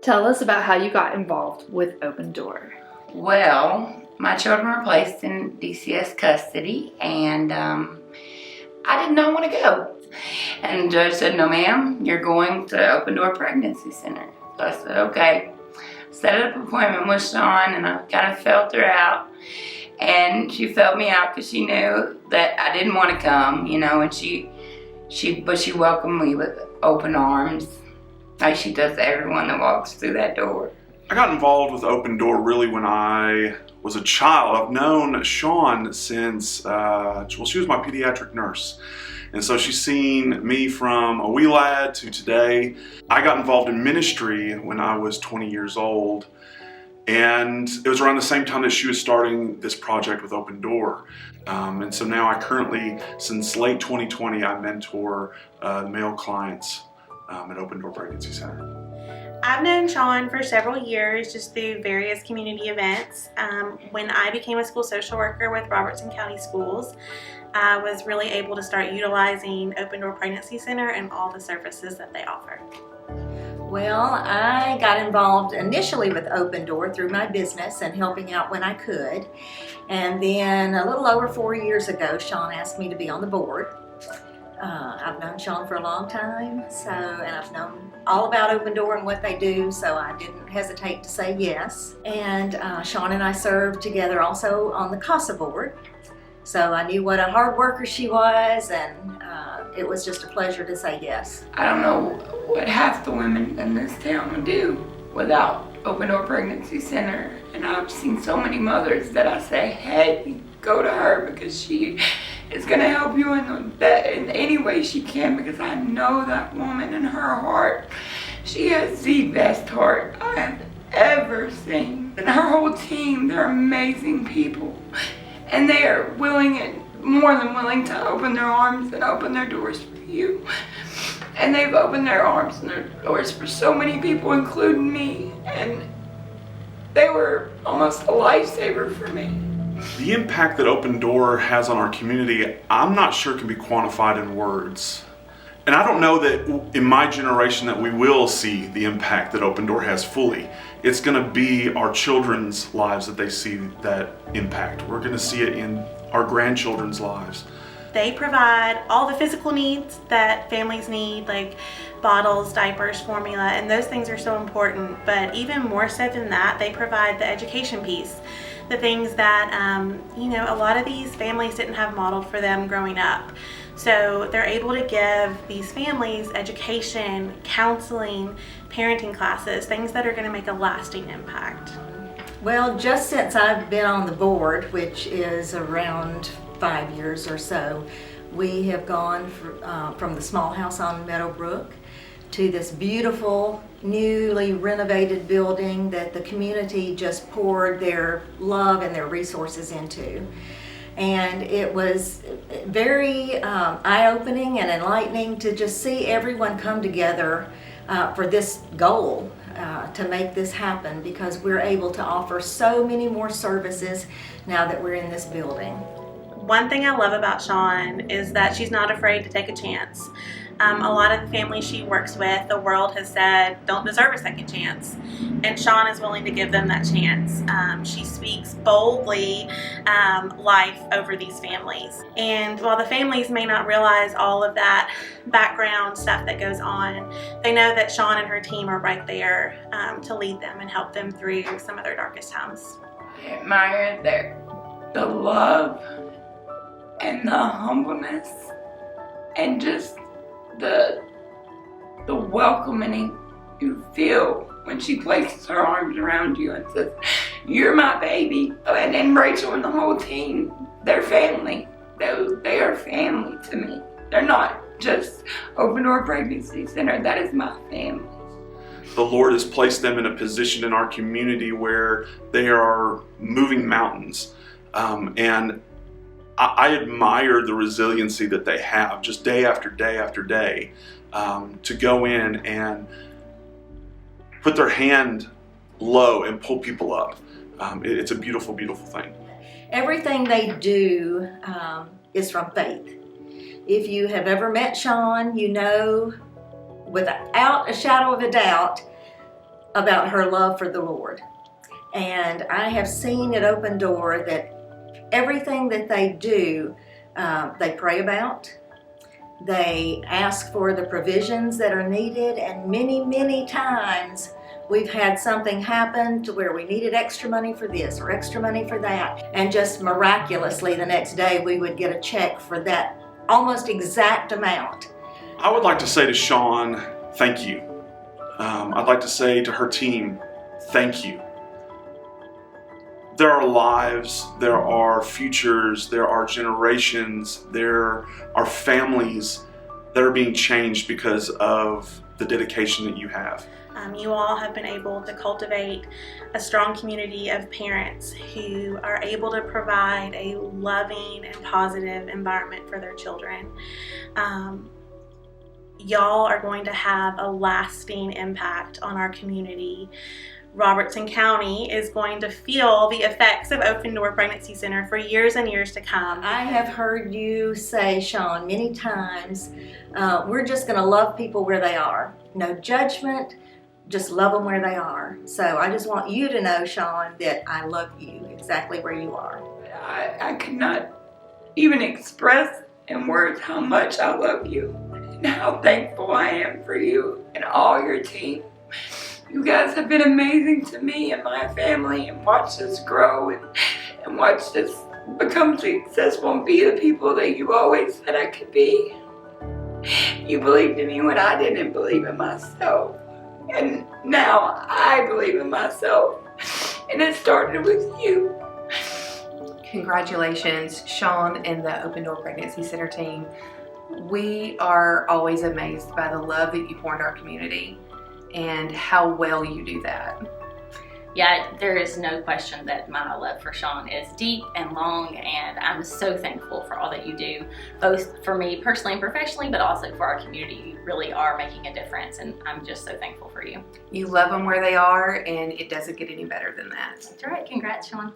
Tell us about how you got involved with Open Door. Well, my children were placed in DCS custody, and I did not want to go. And the judge said, "No, ma'am, you're going to Open Door Pregnancy Center." So I said, "Okay." Set up an appointment with Sean, and I kind of felt her out. And she felt me out because she knew that I didn't want to come, and she welcomed me with open arms, like she does everyone that walks through that door. I got involved with Open Door really when I was a child. I've known Sean since, she was my pediatric nurse. And so she's seen me from a wee lad to today. I got involved in ministry when I was 20 years old. And it was around the same time that she was starting this project with Open Door. And so now I currently, since late 2020, I mentor male clients at Open Door Pregnancy Center. I've known Sean for several years just through various community events. When I became a school social worker with Robertson County Schools, I was really able to start utilizing Open Door Pregnancy Center and all the services that they offer. Well, I got involved initially with Open Door through my business and helping out when I could. And then a little over 4 years ago, Sean asked me to be on the board. I've known Sean for a long time, and I've known all about Open Door and what they do, so I didn't hesitate to say yes. And Sean and I served together also on the CASA board, so I knew what a hard worker she was, and it was just a pleasure to say yes. I don't know what half the women in this town would do without Open Door Pregnancy Center, and I've seen so many mothers that I say, "Hey, go to her because she is going to help you in any way she can," because I know that woman in her heart. She has the best heart I have ever seen. And her whole team, they're amazing people. And they are willing and more than willing to open their arms and open their doors for you. And they've opened their arms and their doors for so many people, including me. And they were almost a lifesaver for me. The impact that Open Door has on our community, I'm not sure can be quantified in words. And I don't know that in my generation that we will see the impact that Open Door has fully. It's going to be our children's lives that they see that impact. We're going to see it in our grandchildren's lives. They provide all the physical needs that families need, like bottles, diapers, formula, and those things are so important. But even more so than that, they provide the education piece. The things that, a lot of these families didn't have modeled for them growing up. So they're able to give these families education, counseling, parenting classes, things that are going to make a lasting impact. Well, just since I've been on the board, which is around 5 years or so, we have gone from the small house on Meadowbrook to this beautiful, newly renovated building that the community just poured their love and their resources into. And it was very eye-opening and enlightening to just see everyone come together for this goal to make this happen, because we're able to offer so many more services now that we're in this building. One thing I love about Sean is that she's not afraid to take a chance. A lot of the families she works with, the world has said don't deserve a second chance, and Sean is willing to give them that chance. She speaks boldly life over these families, and while the families may not realize all of that background stuff that goes on, they know that Sean and her team are right there to lead them and help them through some of their darkest times. I admire the love and the humbleness and just the welcoming you feel when she places her arms around you and says, "You're my baby." And Rachel and the whole team, they're family. They are family to me. They're not just Open Door Pregnancy Center. That is my family. The Lord has placed them in a position in our community where they are moving mountains. And I admire the resiliency that they have just day after day after day to go in and put their hand low and pull people up. It's a beautiful, beautiful thing. Everything they do is from faith. If you have ever met Sean, you know without a shadow of a doubt about her love for the Lord. And I have seen at Open Door that everything that they do, they pray about. They ask for the provisions that are needed, and many, many times we've had something happen to where we needed extra money for this or extra money for that, and just miraculously the next day we would get a check for that almost exact amount. I would like to say to Sean, thank you. I'd like to say to her team, thank you. There are lives, there are futures, there are generations, there are families that are being changed because of the dedication that you have. You all have been able to cultivate a strong community of parents who are able to provide a loving and positive environment for their children. Y'all are going to have a lasting impact on our community. Robertson County is going to feel the effects of Open Door Pregnancy Center for years and years to come. I have heard you say, Sean, many times, we're just going to love people where they are. No judgment, just love them where they are. So I just want you to know, Sean, that I love you exactly where you are. I could not even express in words how much I love you and how thankful I am for you and all your team. You guys have been amazing to me and my family, and watched us grow and watched us become successful and be the people that you always said I could be. You believed in me when I didn't believe in myself. And now I believe in myself. And it started with you. Congratulations, Sean and the Open Door Pregnancy Center team. We are always amazed by the love that you pour into our community and how well you do that. Yeah, there is no question that my love for Sean is deep and long, and I'm so thankful for all that you do, both for me personally and professionally, but also for our community. You really are making a difference, and I'm just so thankful for you. You love them where they are, and it doesn't get any better than that. That's right. Congrats, Sean.